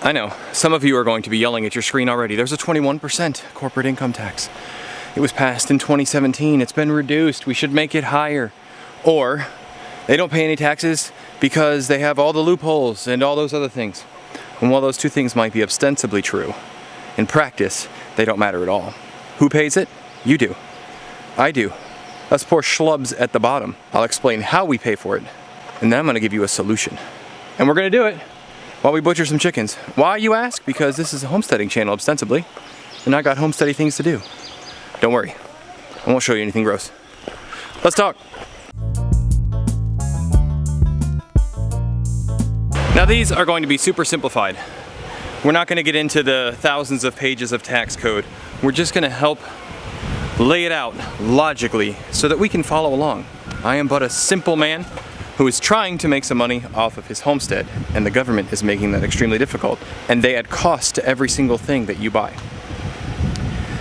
I know, some of you are going to be yelling at your screen already. There's a 21% corporate income tax. It was passed in 2017. It's been reduced. We should make it higher. Or they don't pay any taxes because they have all the loopholes and all those other things. And while those two things might be ostensibly true, in practice, they don't matter at all. Who pays it? You do. I do. Us poor schlubs at the bottom. I'll explain how we pay for it, and then I'm gonna give you a solution. And we're gonna do it while we butcher some chickens. Why, you ask? Because this is a homesteading channel, ostensibly, and I got homesteady things to do. Don't worry, I won't show you anything gross. Let's talk. Now these are going to be super simplified. We're not gonna get into the thousands of pages of tax code. We're just gonna help lay it out logically so that we can follow along. I am but a simple man who is trying to make some money off of his homestead, and the government is making that extremely difficult, and they add cost to every single thing that you buy.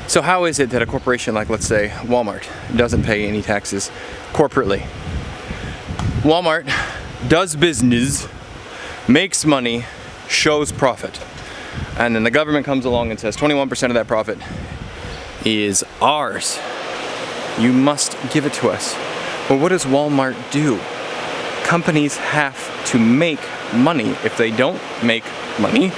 So how is it that a corporation like, let's say, Walmart doesn't pay any taxes corporately? Walmart does business, makes money, shows profit, and then the government comes along and says 21% of that profit is ours. You must give it to us. Well, what does Walmart do? Companies have to make money. If they don't make money,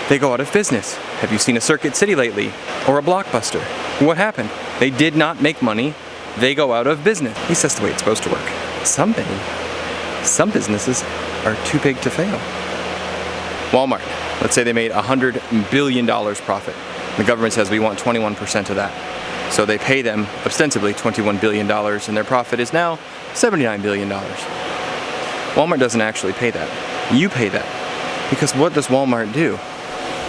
they go out of business. Have you seen a Circuit City lately? Or a Blockbuster? What happened? They did not make money. They go out of business. At least that's the way it's supposed to work. Some businesses are too big to fail. Walmart, let's say they made $100 billion profit. The government says we want 21% of that. So they pay them ostensibly $21 billion, and their profit is now $79 billion. Walmart doesn't actually pay that. You pay that. Because what does Walmart do?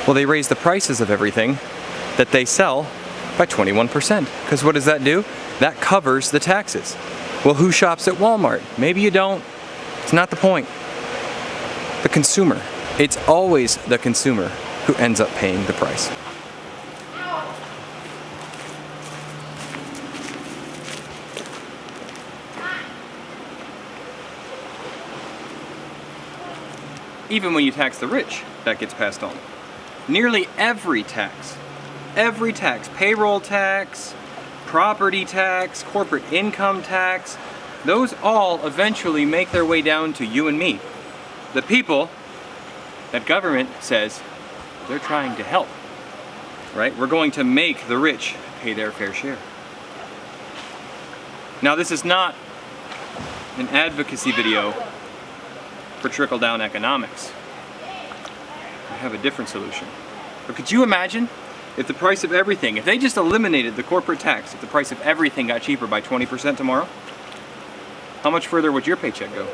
Well, they raise the prices of everything that they sell by 21%. Because what does that do? That covers the taxes. Well, who shops at Walmart? Maybe you don't. It's not the point. The consumer. It's always the consumer who ends up paying the price. Even when you tax the rich, that gets passed on. Nearly every tax, payroll tax, property tax, corporate income tax, those all eventually make their way down to you and me. The people that government says they're trying to help, right? We're going to make the rich pay their fair share. Now, this is not an advocacy video for trickle-down economics. I have a different solution. But could you imagine if the price of everything, if they just eliminated the corporate tax, if the price of everything got cheaper by 20% tomorrow, how much further would your paycheck go?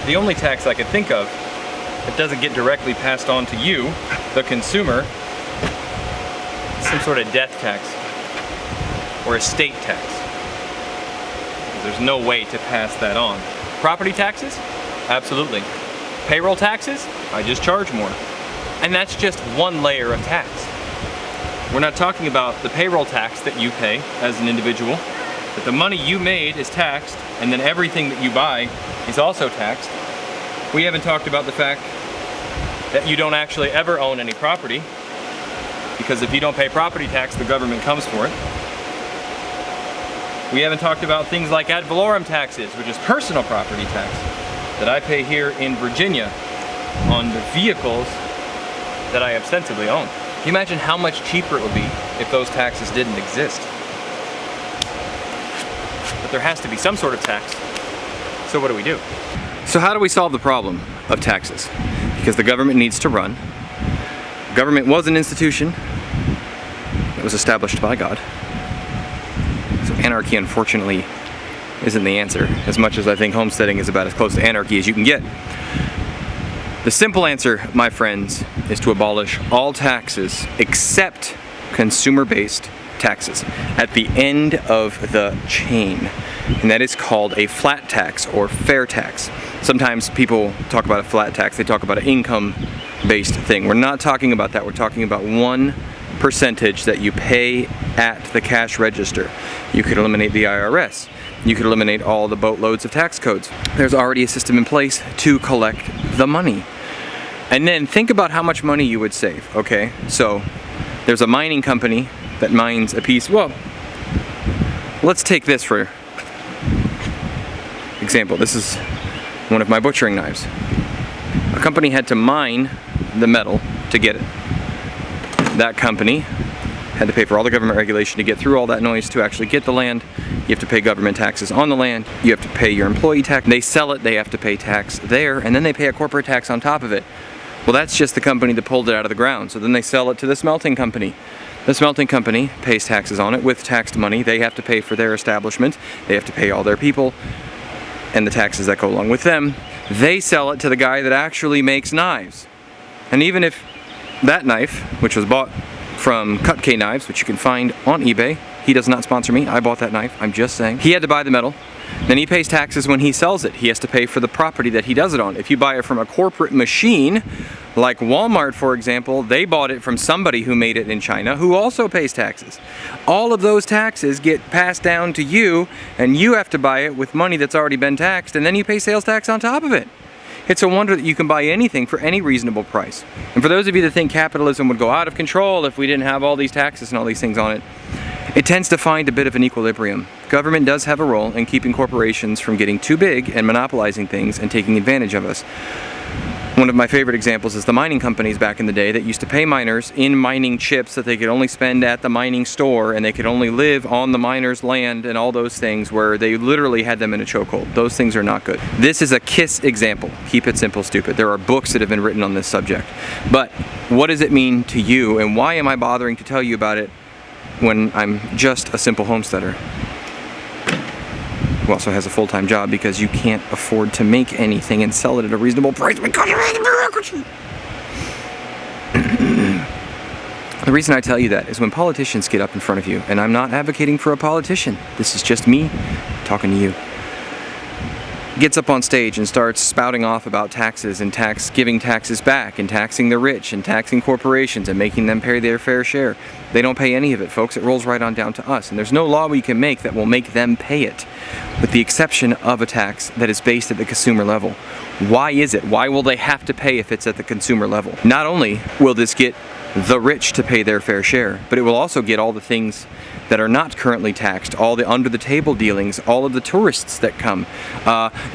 The only tax I could think of that doesn't get directly passed on to you, the consumer, is some sort of death tax or estate tax. There's no way to pass that on. Property taxes? Absolutely. Payroll taxes? I just charge more. And that's just one layer of tax. We're not talking about the payroll tax that you pay as an individual, that the money you made is taxed, and then everything that you buy is also taxed. We haven't talked about the fact that you don't actually ever own any property, because if you don't pay property tax, the government comes for it. We haven't talked about things like ad valorem taxes, which is personal property tax, that I pay here in Virginia on the vehicles that I ostensibly own. Can you imagine how much cheaper it would be if those taxes didn't exist? But there has to be some sort of tax. So what do we do? So how do we solve the problem of taxes? Because the government needs to run. Government was an institution that was established by God. So anarchy, unfortunately, isn't the answer, as much as I think homesteading is about as close to anarchy as you can get. The simple answer, my friends, is to abolish all taxes except consumer-based taxes at the end of the chain. And that is called a flat tax or fair tax. Sometimes people talk about a flat tax, they talk about an income-based thing. We're not talking about that. We're talking about one percentage that you pay at the cash register. You could eliminate the IRS. You could eliminate all the boatloads of tax codes. There's already a system in place to collect the money. And then think about how much money you would save, okay? So there's a mining company that mines a piece. Well, let's take this for example. This is one of my butchering knives. A company had to mine the metal to get it. That company had to pay for all the government regulation to get through all that noise to actually get the land. You have to pay government taxes on the land. You have to pay your employee tax. They sell it, they have to pay tax there, and then they pay a corporate tax on top of it. Well, that's just the company that pulled it out of the ground. So then they sell it to the smelting company. The smelting company pays taxes on it with taxed money. They have to pay for their establishment. They have to pay all their people and the taxes that go along with them. They sell it to the guy that actually makes knives. And even if that knife, which was bought from Cut K Knives, which you can find on eBay, he does not sponsor me, I bought that knife, I'm just saying. He had to buy the metal. Then he pays taxes when he sells it. He has to pay for the property that he does it on. If you buy it from a corporate machine, like Walmart, for example, they bought it from somebody who made it in China, who also pays taxes. All of those taxes get passed down to you, and you have to buy it with money that's already been taxed, and then you pay sales tax on top of it. It's a wonder that you can buy anything for any reasonable price. And for those of you that think capitalism would go out of control if we didn't have all these taxes and all these things on it, it tends to find a bit of an equilibrium. Government does have a role in keeping corporations from getting too big and monopolizing things and taking advantage of us. One of my favorite examples is the mining companies back in the day that used to pay miners in mining chips that they could only spend at the mining store, and they could only live on the miner's land and all those things, where they literally had them in a chokehold. Those things are not good. This is a KISS example. Keep it simple, stupid. There are books that have been written on this subject. But what does it mean to you, and why am I bothering to tell you about it when I'm just a simple homesteader who also has a full-time job because you can't afford to make anything and sell it at a reasonable price because of the bureaucracy? The reason I tell you that is when politicians get up in front of you, and I'm not advocating for a politician, this is just me talking to you, gets up on stage and starts spouting off about taxes and giving taxes back and taxing the rich and taxing corporations and making them pay their fair share. They don't pay any of it, folks. It rolls right on down to us. And there's no law we can make that will make them pay it, with the exception of a tax that is based at the consumer level. Why is it? Why will they have to pay if it's at the consumer level? Not only will this get the rich to pay their fair share, but it will also get all the things that are not currently taxed, all the under-the-table dealings, all of the tourists that come,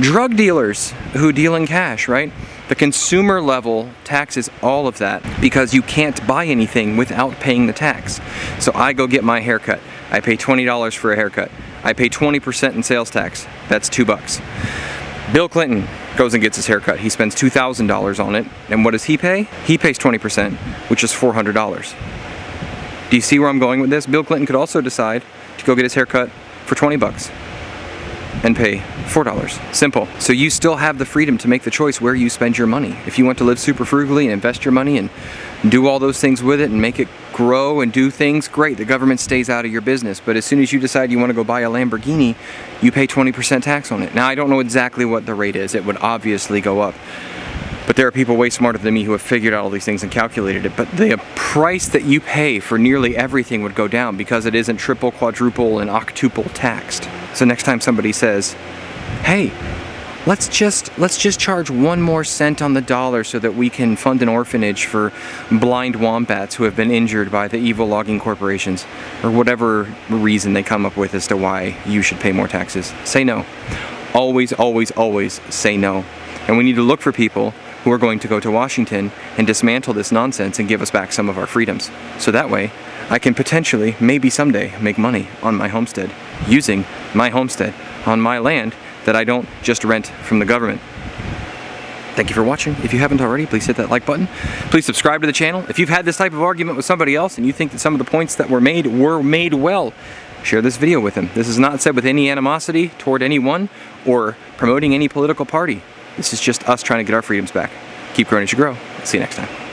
drug dealers who deal in cash, right? The consumer level taxes all of that because you can't buy anything without paying the tax. So I go get my haircut. I pay $20 for a haircut. I pay 20% in sales tax. That's $2. Bill Clinton goes and gets his haircut. He spends $2,000 on it. And what does he pay? He pays 20%, which is $400. Do you see where I'm going with this? Bill Clinton could also decide to go get his haircut for $20 and pay $4. Simple. So you still have the freedom to make the choice where you spend your money. If you want to live super frugally and invest your money and do all those things with it and make it grow and do things, great. The government stays out of your business. But as soon as you decide you want to go buy a Lamborghini, you pay 20% tax on it. Now, I don't know exactly what the rate is. It would obviously go up. But there are people way smarter than me who have figured out all these things and calculated it. But the price that you pay for nearly everything would go down because it isn't triple, quadruple, and octuple taxed. So next time somebody says, hey, let's just charge 1 more cent on the dollar so that we can fund an orphanage for blind wombats who have been injured by the evil logging corporations, or whatever reason they come up with as to why you should pay more taxes. Say no. Always, always, always say no. And we need to look for people who are going to go to Washington and dismantle this nonsense and give us back some of our freedoms. So that way, I can potentially, maybe someday, make money on my homestead, using my homestead on my land that I don't just rent from the government. Thank you for watching. If you haven't already, please hit that like button. Please subscribe to the channel. If you've had this type of argument with somebody else and you think that some of the points that were made well, share this video with them. This is not said with any animosity toward anyone or promoting any political party. This is just us trying to get our freedoms back. Keep growing as you grow. See you next time.